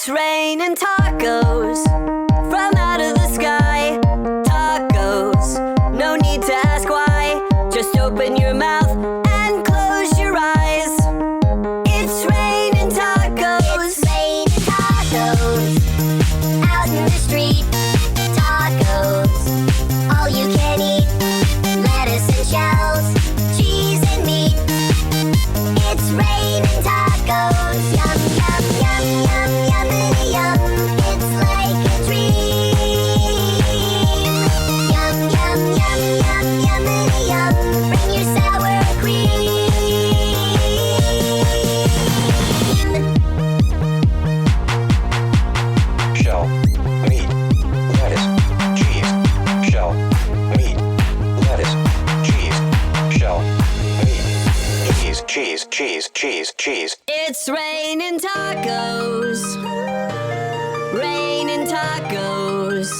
It's raining tacos from out of the sky. Tacos, no need to ask why. Just open your mouth and close your eyes. It's raining tacos. It's raining tacos out in the street. Tacos, all you can eat. Lettuce and shells, cheese and meat. It's raining tacos. Yum, yum, yum, yum, yummity yum. It's like a dream. Yum, yum, yum, yum, yummity yum. Bring your sour cream. Shell, meat, lettuce, cheese. Shell, meat, lettuce, cheese. Shell, meat, cheese. It's raining tacos. Raining tacos.